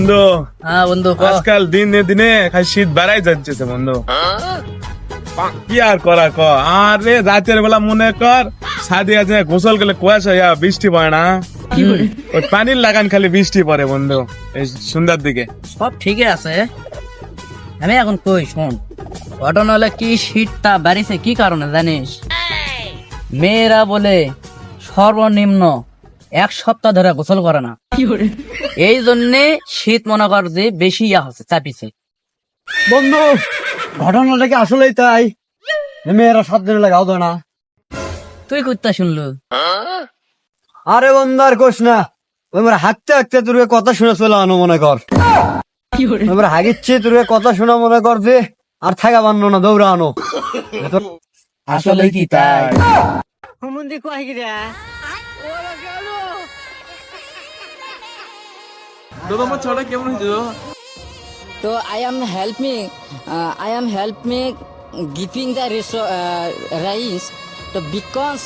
বন্ধু, হ্যাঁ বন্ধু ক। আজকাল দিনে দিনে খালি শীত বাড়াই যাচ্ছে বন্ধু। কি আর করা ক, আরে রাতের বেলা মনে কর ছাদে আছে গোসল করলে কুয়াশা ইয়া বৃষ্টি পড়ে না, ওই পানির লাগান খালি বৃষ্টি পড়ে বন্ধু এই সন্ধ্যার দিকে। সব ঠিকই আছে, আমি এখন কই শোন, ঘটনা হলে কি শীতটা বাড়িছে কি কারণে জানিস? মেয়েরা বলে সর্বনিম্ন 1 সপ্তাহ ধরে গোসল করে না, এই জন্যে শীত মনে কর যে বেশি হচ্ছে চাপিছে। বন্ধু, ঘটনাটা কি আসলেই তাই? মেয়েরা 7 দিন লাগাও তো না? তুই কুত্তা শুনলু? আরে বন্ধু আর কোস না, ওই হাঁকতে হাঁকতে তোর কথা শুনে চলে আনো মনে কর। এবার হাগিচ্ছে তোর কথা শোনা মনে কর যে আর থাকা বান্ন না, দৌড়া আনো। আসলে কি তাই? তোমার ছড়া কেমন হয়েছে? So I am help me giving the rice. So because